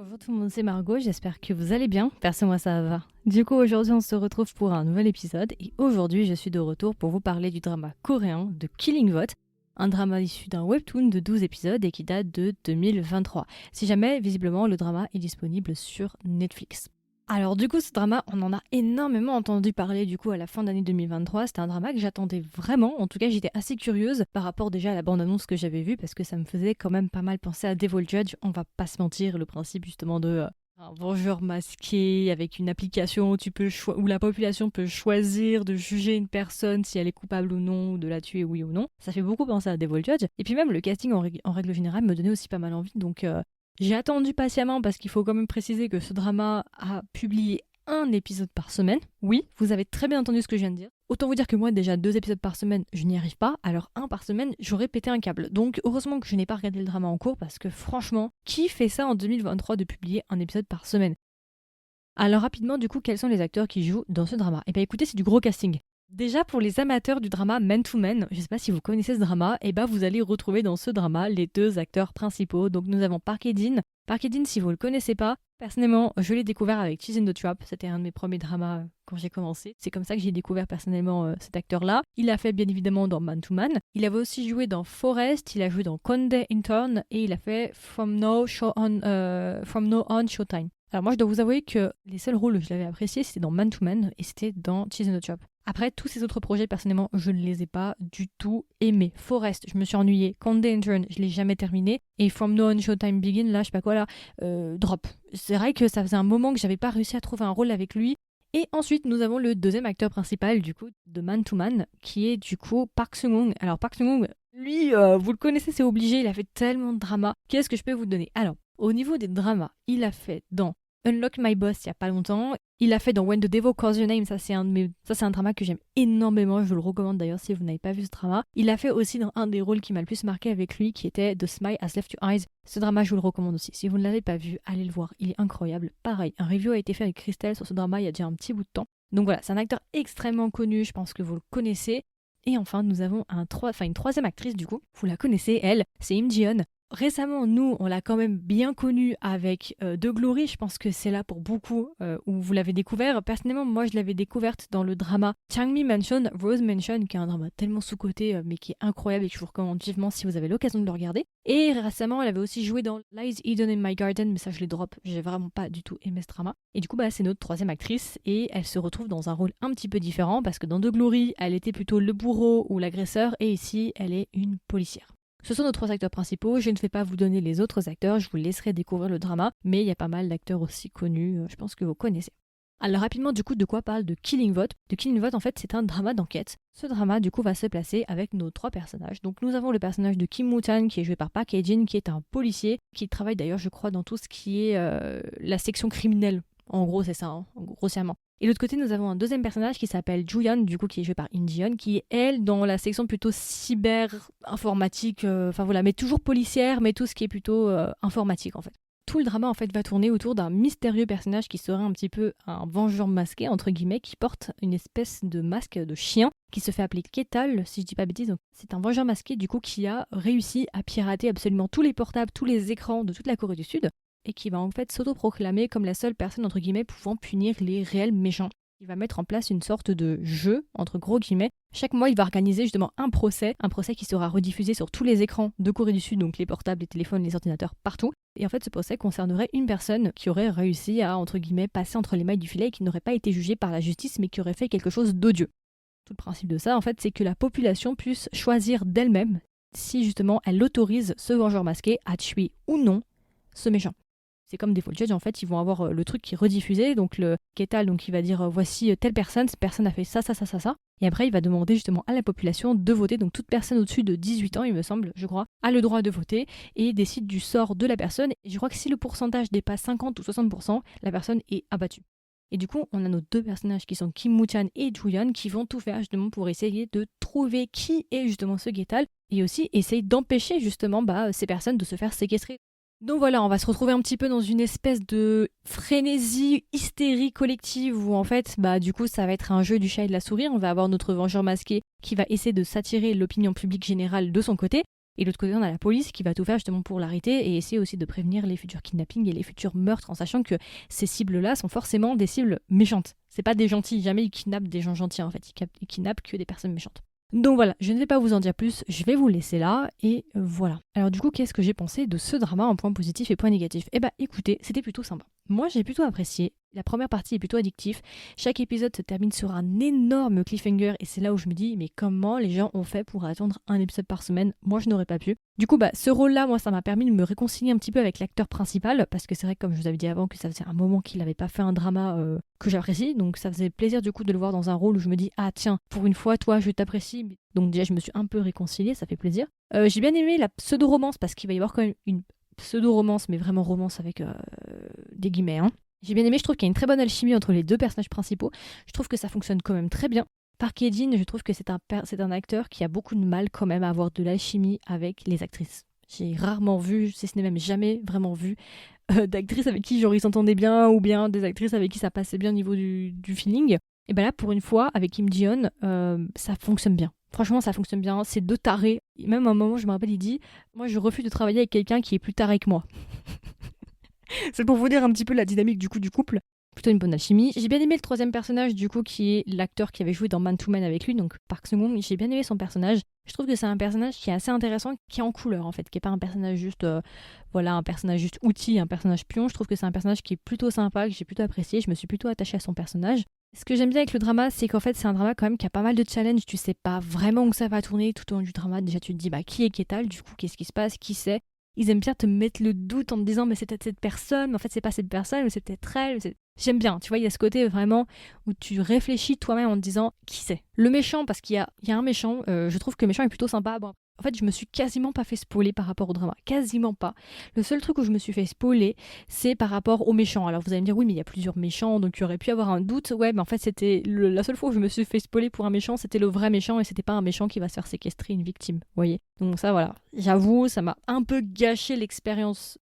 Bonjour tout le monde, c'est Margot, j'espère que vous allez bien. Perso, moi ça va. Du coup, aujourd'hui on se retrouve pour un nouvel épisode et aujourd'hui je suis de retour pour vous parler du drama coréen de Killing Vote, un drama issu d'un webtoon de 12 épisodes et qui date de 2023. Si jamais, visiblement, le drama est disponible sur Netflix. Alors du coup, ce drama, on en a énormément entendu parler du coup à la fin d'année 2023. C'était un drama que j'attendais vraiment. En tout cas, j'étais assez curieuse par rapport déjà à la bande-annonce que j'avais vue parce que ça me faisait quand même pas mal penser à Devil Judge. On va pas se mentir, le principe justement de un vengeur masqué avec une application où où la population peut choisir de juger une personne si elle est coupable ou non, ou de la tuer oui ou non. Ça fait beaucoup penser à Devil Judge. Et puis même le casting en règle générale me donnait aussi pas mal envie. Donc j'ai attendu patiemment parce qu'il faut quand même préciser que ce drama a publié un épisode par semaine. Oui, vous avez très bien entendu ce que je viens de dire. Autant vous dire que moi, déjà 2 épisodes par semaine, je n'y arrive pas. Alors un par semaine, j'aurais pété un câble. Donc heureusement que je n'ai pas regardé le drama en cours parce que franchement, qui fait ça en 2023 de publier un épisode par semaine? Alors rapidement, du coup, quels sont les acteurs qui jouent dans ce drama? Eh bien écoutez, c'est du gros casting. Déjà pour les amateurs du drama Man to Man, je sais pas si vous connaissez ce drama, et vous allez retrouver dans ce drama les deux acteurs principaux. Donc nous avons Park Hae-jin. Park Hae-jin, si vous le connaissez pas, personnellement, je l'ai découvert avec Cheese in the Trap. C'était un de mes premiers dramas quand j'ai commencé. C'est comme ça que j'ai découvert personnellement cet acteur-là. Il a fait bien évidemment dans Man to Man. Il avait aussi joué dans Forest, il a joué dans Konde Intern et il a fait From No On Showtime. Alors moi je dois vous avouer que les seuls rôles que je l'avais apprécié c'était dans Man to Man et c'était dans Cheese in the Trap. Après, tous ces autres projets, personnellement, je ne les ai pas du tout aimés. Forest, je me suis ennuyée. Conde Intern, je l'ai jamais terminé. Et From No On Showtime Begin, là, je sais pas quoi, là, drop. C'est vrai que ça faisait un moment que j'avais pas réussi à trouver un rôle avec lui. Et ensuite, nous avons le deuxième acteur principal, du coup, de Man to Man, qui est, du coup, Park Sung-woong. Alors, Park Sung-woong, lui, vous le connaissez, c'est obligé, il a fait tellement de dramas. Qu'est-ce que je peux vous donner? Alors, au niveau des dramas, il a fait dans Unlock My Boss il y a pas longtemps. Il a fait dans When the Devil Calls Your Name, ça c'est un drama que j'aime énormément, je vous le recommande d'ailleurs si vous n'avez pas vu ce drama. Il a fait aussi dans un des rôles qui m'a le plus marqué avec lui qui était The Smile Has Left Your Eyes. Ce drama je vous le recommande aussi. Si vous ne l'avez pas vu, allez le voir, il est incroyable. Pareil, un review a été fait avec Christelle sur ce drama il y a déjà un petit bout de temps. Donc voilà, c'est un acteur extrêmement connu, je pense que vous le connaissez. Et enfin, nous avons une troisième actrice du coup, vous la connaissez, elle, c'est Im Ji-yeon. Récemment, nous, on l'a quand même bien connue avec The Glory. Je pense que c'est là pour beaucoup où vous l'avez découvert. Personnellement, moi, je l'avais découverte dans le drama Changmi Mansion, Rose Mansion, qui est un drama tellement sous-coté, mais qui est incroyable et que je vous recommande vivement si vous avez l'occasion de le regarder. Et récemment, elle avait aussi joué dans Lies Hidden in My Garden, mais ça, je les drop. J'ai vraiment pas du tout aimé ce drama. Et du coup, c'est notre troisième actrice et elle se retrouve dans un rôle un petit peu différent parce que dans The Glory, elle était plutôt le bourreau ou l'agresseur et ici, elle est une policière. Ce sont nos trois acteurs principaux, je ne vais pas vous donner les autres acteurs, je vous laisserai découvrir le drama, mais il y a pas mal d'acteurs aussi connus, je pense que vous connaissez. Alors rapidement du coup de quoi parle de Killing Vote? De Killing Vote en fait c'est un drama d'enquête. Ce drama du coup va se placer avec nos trois personnages. Donc nous avons le personnage de Kim Woo-chan qui est joué par Park Hae-jin qui est un policier, qui travaille d'ailleurs je crois dans tout ce qui est la section criminelle. En gros c'est ça, hein, grossièrement. Et de l'autre côté, nous avons un deuxième personnage qui s'appelle Juyeon, du coup qui est joué par In Ji-yeon, qui est elle dans la section plutôt cyber informatique, mais toujours policière, mais tout ce qui est plutôt informatique en fait. Tout le drama en fait va tourner autour d'un mystérieux personnage qui serait un petit peu un vengeur masqué entre guillemets, qui porte une espèce de masque de chien qui se fait appeler Ketal, si je dis pas bêtise. Donc, c'est un vengeur masqué du coup qui a réussi à pirater absolument tous les portables, tous les écrans de toute la Corée du Sud et qui va en fait s'autoproclamer comme la seule personne entre guillemets pouvant punir les réels méchants. Il va mettre en place une sorte de jeu, entre gros guillemets. Chaque mois, il va organiser justement un procès qui sera rediffusé sur tous les écrans de Corée du Sud, donc les portables, les téléphones, les ordinateurs, partout. Et en fait, ce procès concernerait une personne qui aurait réussi à, entre guillemets, passer entre les mailles du filet et qui n'aurait pas été jugée par la justice, mais qui aurait fait quelque chose d'odieux. Tout le principe de ça, en fait, c'est que la population puisse choisir d'elle-même si justement elle autorise ce vengeur masqué à tuer ou non ce méchant. C'est comme des Judge, en fait, ils vont avoir le truc qui est rediffusé, donc le Ketal, donc il va dire voici telle personne, cette personne a fait ça, ça, ça, ça, ça. Et après, il va demander justement à la population de voter, donc toute personne au-dessus de 18 ans, il me semble, je crois, a le droit de voter et décide du sort de la personne. Et je crois que si le pourcentage dépasse 50 ou 60%, la personne est abattue. Et du coup, on a nos deux personnages qui sont Kim Woo-chan et Juyeon qui vont tout faire justement pour essayer de trouver qui est justement ce Ketal et aussi essayer d'empêcher justement ces personnes de se faire séquestrer. Donc voilà, on va se retrouver un petit peu dans une espèce de frénésie, hystérie collective où en fait, du coup, ça va être un jeu du chat et de la souris. On va avoir notre vengeur masqué qui va essayer de s'attirer l'opinion publique générale de son côté. Et de l'autre côté, on a la police qui va tout faire justement pour l'arrêter et essayer aussi de prévenir les futurs kidnappings et les futurs meurtres, en sachant que ces cibles-là sont forcément des cibles méchantes. C'est pas des gentils, jamais ils kidnappent des gens gentils en fait, ils kidnappent que des personnes méchantes. Donc voilà, je ne vais pas vous en dire plus, je vais vous laisser là, et voilà. Alors du coup, qu'est-ce que j'ai pensé de ce drama en point positif et point négatif ? Eh bah écoutez, c'était plutôt sympa. Moi j'ai plutôt apprécié, la première partie est plutôt addictive, chaque épisode se termine sur un énorme cliffhanger, et c'est là où je me dis, mais comment les gens ont fait pour attendre un épisode par semaine ? Moi je n'aurais pas pu. Du coup, ce rôle-là, moi ça m'a permis de me réconcilier un petit peu avec l'acteur principal, parce que c'est vrai que comme je vous avais dit avant, que ça faisait un moment qu'il n'avait pas fait un drama que j'apprécie, donc ça faisait plaisir du coup de le voir dans un rôle où je me dis, ah tiens, pour une fois, toi je t'apprécie, donc déjà je me suis un peu réconciliée, ça fait plaisir. J'ai bien aimé la pseudo-romance, parce qu'il va y avoir quand même une pseudo-romance, mais vraiment romance avec des guillemets. Hein. J'ai bien aimé, je trouve qu'il y a une très bonne alchimie entre les deux personnages principaux. Je trouve que ça fonctionne quand même très bien. Park Hae-jin, je trouve que c'est un acteur qui a beaucoup de mal quand même à avoir de l'alchimie avec les actrices. J'ai rarement vu, si ce n'est même jamais vraiment vu, d'actrices avec qui genre ils s'entendaient bien, ou bien des actrices avec qui ça passait bien au niveau du feeling. Et ben là, pour une fois, avec Kim Ji-yeon, ça fonctionne bien. Franchement, ça fonctionne bien. C'est deux tarés. Même à un moment, je me rappelle, il dit « Moi, je refuse de travailler avec quelqu'un qui est plus taré que moi. » C'est pour vous dire un petit peu la dynamique du couple. Plutôt une bonne alchimie. J'ai bien aimé le troisième personnage, du coup, qui est l'acteur qui avait joué dans Man to Man avec lui, donc Park Seung-hong. J'ai bien aimé son personnage. Je trouve que c'est un personnage qui est assez intéressant, qui est en couleur, en fait, qui est pas un personnage juste, un personnage juste outil, un personnage pion. Je trouve que c'est un personnage qui est plutôt sympa, que j'ai plutôt apprécié. Je me suis plutôt attachée à son personnage. Ce que j'aime bien avec le drama, c'est qu'en fait, c'est un drama quand même qui a pas mal de challenges. Tu sais pas vraiment où ça va tourner tout au long du drama. Déjà, tu te dis, qui est Ketal, du coup, qu'est-ce qui se passe, qui c'est. Ils aiment bien te mettre le doute en te disant, mais c'est peut-être cette personne, mais en fait, c'est pas cette personne, mais c'est peut-être elle. J'aime bien, tu vois, il y a ce côté vraiment où tu réfléchis toi-même en te disant qui c'est. Le méchant, parce qu'il y a un méchant, je trouve que le méchant est plutôt sympa. Bon, en fait, je me suis quasiment pas fait spoiler par rapport au drama. Quasiment pas. Le seul truc où je me suis fait spoiler, c'est par rapport au méchant. Alors vous allez me dire, oui, mais il y a plusieurs méchants, donc il y aurait pu avoir un doute. Ouais, mais en fait, c'était la seule fois où je me suis fait spoiler pour un méchant, c'était le vrai méchant, et c'était pas un méchant qui va se faire séquestrer une victime, vous voyez. Donc ça, voilà. J'avoue, ça m'a un peu gâché l'expérience.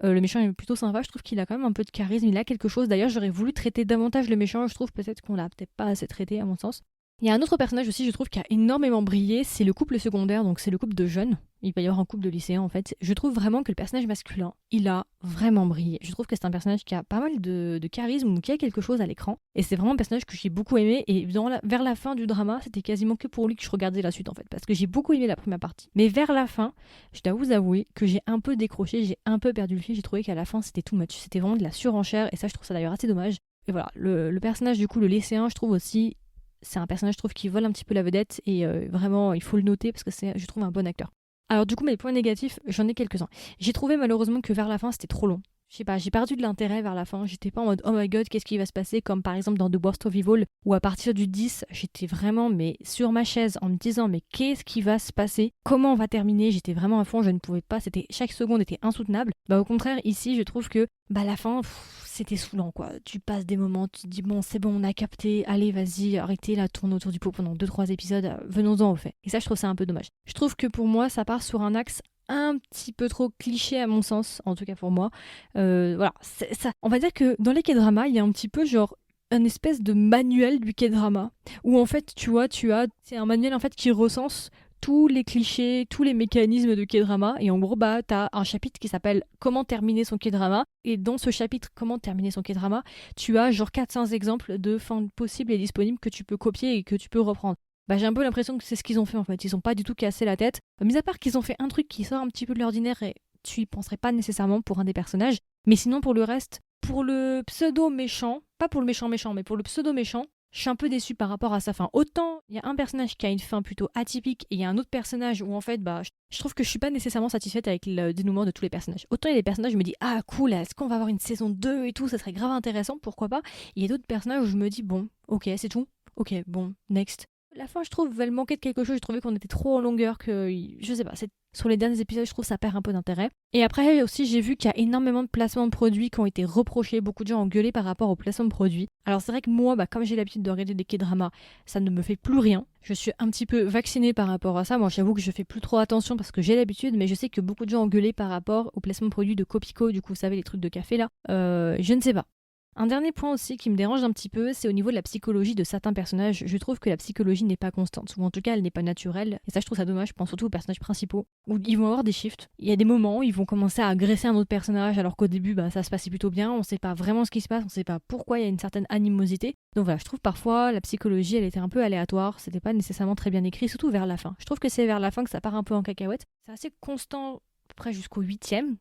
Le méchant est plutôt sympa, je trouve qu'il a quand même un peu de charisme, il a quelque chose. D'ailleurs, j'aurais voulu traiter davantage le méchant, je trouve peut-être qu'on l'a peut-être pas assez traité à mon sens. Il y a un autre personnage aussi, je trouve, qui a énormément brillé, c'est le couple secondaire, donc c'est le couple de jeunes. Il va y avoir un couple de lycéens en fait. Je trouve vraiment que le personnage masculin, il a vraiment brillé. Je trouve que c'est un personnage qui a pas mal de charisme, ou qui a quelque chose à l'écran. Et c'est vraiment un personnage que j'ai beaucoup aimé. Et vers la fin du drama, c'était quasiment que pour lui que je regardais la suite en fait. Parce que j'ai beaucoup aimé la première partie. Mais vers la fin, je dois vous avouer que j'ai un peu décroché, j'ai un peu perdu le fil. J'ai trouvé qu'à la fin, c'était too much. C'était vraiment de la surenchère. Et ça, je trouve ça d'ailleurs assez dommage. Et voilà, le personnage du coup, le lycéen, je trouve aussi, c'est un personnage, je trouve, qui vole un petit peu la vedette, et vraiment, il faut le noter parce que c'est, je trouve, un bon acteur. Alors du coup, mes points négatifs, j'en ai quelques-uns. J'ai trouvé malheureusement que vers la fin, c'était trop long. Je sais pas, j'ai perdu de l'intérêt vers la fin. J'étais pas en mode oh my god, qu'est-ce qui va se passer, comme par exemple dans The Worst of Evil, où à partir du 10, j'étais vraiment mais sur ma chaise en me disant mais qu'est-ce qui va se passer, comment on va terminer. J'étais vraiment à fond, je ne pouvais pas, chaque seconde était insoutenable. Au contraire, ici, je trouve que la fin, c'était saoulant quoi. Tu passes des moments, tu te dis bon, c'est bon, on a capté, allez, vas-y, arrêtez la tourne autour du pot pendant 2-3 épisodes, venons-en au fait. Et ça, je trouve ça un peu dommage. Je trouve que pour moi, ça part sur un axe un petit peu trop cliché à mon sens, en tout cas pour moi. Voilà, ça. On va dire que dans les K-dramas, il y a un petit peu genre un espèce de manuel du K-drama, où en fait, tu vois, c'est un manuel en fait qui recense tous les clichés, tous les mécanismes de K-drama, et en gros, t'as un chapitre qui s'appelle Comment terminer son K-drama, et dans ce chapitre Comment terminer son K-drama, tu as genre 400 exemples de fins possibles et disponibles que tu peux copier et que tu peux reprendre. J'ai un peu l'impression que c'est ce qu'ils ont fait en fait. Ils ont pas du tout cassé la tête. Mis à part qu'ils ont fait un truc qui sort un petit peu de l'ordinaire et tu y penserais pas nécessairement pour un des personnages. Mais sinon, pour le reste, pour le pseudo méchant, pas pour le méchant méchant, mais pour le pseudo méchant, je suis un peu déçue par rapport à sa fin. Autant il y a un personnage qui a une fin plutôt atypique et il y a un autre personnage où en fait, je trouve que je suis pas nécessairement satisfaite avec le dénouement de tous les personnages. Autant il y a des personnages où je me dis ah cool, est-ce qu'on va avoir une saison 2 et tout, ça serait grave intéressant, pourquoi pas. Il y a d'autres personnages où je me dis bon, ok, c'est tout. Ok, bon, next. La fin, je trouve, elle manquait de quelque chose. Je trouvais qu'on était trop en longueur, que je sais pas. Sur les derniers épisodes, je trouve que ça perd un peu d'intérêt. Et après aussi, j'ai vu qu'il y a énormément de placements de produits qui ont été reprochés. Beaucoup de gens ont gueulé par rapport aux placements de produits. Alors c'est vrai que moi, comme j'ai l'habitude de regarder des K-dramas, ça ne me fait plus rien. Je suis un petit peu vaccinée par rapport à ça. Moi, j'avoue que je fais plus trop attention parce que j'ai l'habitude, mais je sais que beaucoup de gens ont gueulé par rapport aux placements de produits de Copico. Du coup, vous savez, les trucs de café là. Je ne sais pas. Un dernier point aussi qui me dérange un petit peu, c'est au niveau de la psychologie de certains personnages. Je trouve que la psychologie n'est pas constante, ou en tout cas elle n'est pas naturelle. Et ça, je trouve ça dommage, je pense surtout aux personnages principaux, où ils vont avoir des shifts. Il y a des moments où ils vont commencer à agresser un autre personnage, alors qu'au début, ça se passait plutôt bien, on sait pas vraiment ce qui se passe, on sait pas pourquoi il y a une certaine animosité. Donc voilà, je trouve parfois la psychologie, elle était un peu aléatoire, c'était pas nécessairement très bien écrit, surtout vers la fin. Je trouve que c'est vers la fin que ça part un peu en cacahuète. C'est assez constant, à peu près jusqu'au 8e.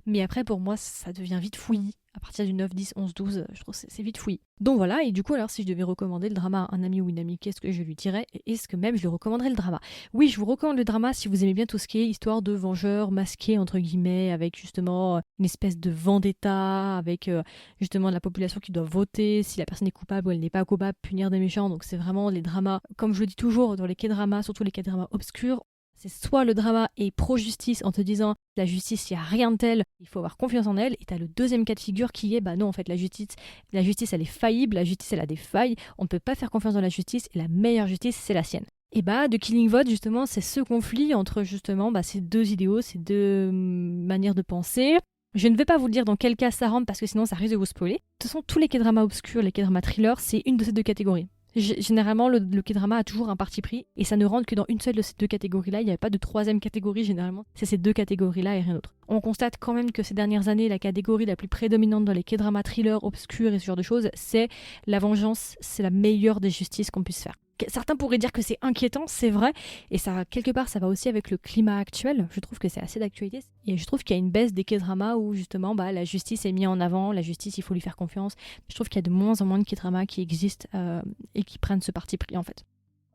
Mais après, pour moi, ça devient vite fouillis. À partir du 9, 10, 11, 12, je trouve que c'est vite fouillis. Donc voilà, et du coup, alors si je devais recommander le drama à un ami ou une amie, qu'est-ce que je lui dirais? Et est-ce que même je lui recommanderais le drama? Oui, je vous recommande le drama si vous aimez bien tout ce qui est histoire de vengeurs masqués, entre guillemets, avec justement une espèce de vendetta, avec justement la population qui doit voter, si la personne est coupable ou elle n'est pas coupable, punir des méchants. Donc c'est vraiment les dramas, comme je le dis toujours, dans les K-dramas, surtout les K-dramas obscurs, c'est soit le drama est pro-justice en te disant la justice, il n'y a rien de tel, il faut avoir confiance en elle. Et tu as le deuxième cas de figure qui est non, en fait, la justice elle est faillible, la justice elle a des failles, on ne peut pas faire confiance dans la justice et la meilleure justice c'est la sienne. Et de Killing Vote, justement, c'est ce conflit entre justement ces deux idéaux, ces deux manières de penser. Je ne vais pas vous dire dans quel cas ça rentre parce que sinon ça risque de vous spoiler. De toute façon, tous les K-dramas obscurs, les K-dramas thrillers, c'est une de ces deux catégories. Généralement, le K-drama a toujours un parti pris et ça ne rentre que dans une seule de ces deux catégories-là. Il n'y a pas de troisième catégorie généralement. C'est ces deux catégories-là et rien d'autre. On constate quand même que ces dernières années, la catégorie la plus prédominante dans les K-dramas thrillers obscurs et ce genre de choses, c'est la vengeance. C'est la meilleure des justices qu'on puisse faire. Certains pourraient dire que c'est inquiétant, c'est vrai, et ça, quelque part, ça va aussi avec le climat actuel. Je trouve que c'est assez d'actualité. Et je trouve qu'il y a une baisse des K-dramas où justement la justice est mise en avant, la justice, il faut lui faire confiance. Je trouve qu'il y a de moins en moins de K-dramas qui existent et qui prennent ce parti pris en fait.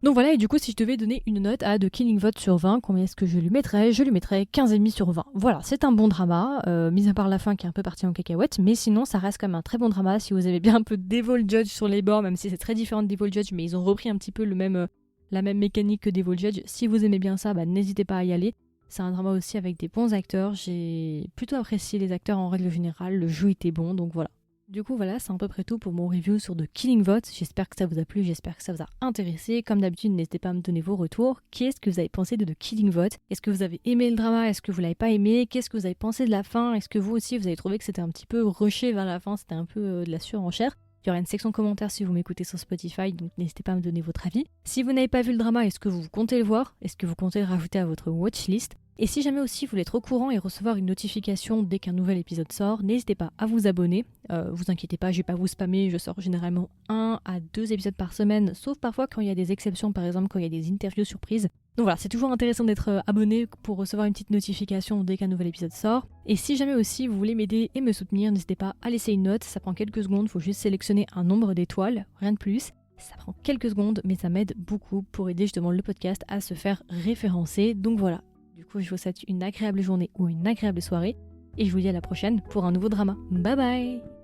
Donc voilà, et du coup, si je devais donner une note à The Killing Vote sur 20, combien est-ce que je lui mettrais? Je lui mettrais 15,5 sur 20. Voilà, c'est un bon drama, mis à part la fin qui est un peu partie en cacahuète, mais sinon, ça reste quand même un très bon drama. Si vous avez bien un peu Devil Judge sur les bords, même si c'est très différent de Devil Judge, mais ils ont repris un petit peu la même mécanique que Devil Judge. Si vous aimez bien ça, n'hésitez pas à y aller. C'est un drama aussi avec des bons acteurs. J'ai plutôt apprécié les acteurs en règle générale, le jeu était bon, donc voilà. Du coup voilà, c'est à peu près tout pour mon review sur The Killing Vote. J'espère que ça vous a plu, j'espère que ça vous a intéressé. Comme d'habitude, n'hésitez pas à me donner vos retours. Qu'est-ce que vous avez pensé de The Killing Vote? Est-ce que vous avez aimé le drama? Est-ce que vous l'avez pas aimé? Qu'est-ce que vous avez pensé de la fin? Est-ce que vous aussi vous avez trouvé que c'était un petit peu rushé vers la fin? C'était un peu de la surenchère? Il y aura une section commentaires si vous m'écoutez sur Spotify, donc n'hésitez pas à me donner votre avis. Si vous n'avez pas vu le drama, est-ce que vous comptez le voir? Est-ce que vous comptez le rajouter à votre watchlist? Et si jamais aussi vous voulez être au courant et recevoir une notification dès qu'un nouvel épisode sort, n'hésitez pas à vous abonner. Vous inquiétez pas, je vais pas vous spammer, je sors généralement 1 à 2 épisodes par semaine, sauf parfois quand il y a des exceptions, par exemple quand il y a des interviews surprises. Donc voilà, c'est toujours intéressant d'être abonné pour recevoir une petite notification dès qu'un nouvel épisode sort. Et si jamais aussi vous voulez m'aider et me soutenir, n'hésitez pas à laisser une note, ça prend quelques secondes, il faut juste sélectionner un nombre d'étoiles, rien de plus. Ça prend quelques secondes, mais ça m'aide beaucoup pour aider justement le podcast à se faire référencer. Donc voilà. Du coup, je vous souhaite une agréable journée ou une agréable soirée et je vous dis à la prochaine pour un nouveau drama. Bye bye!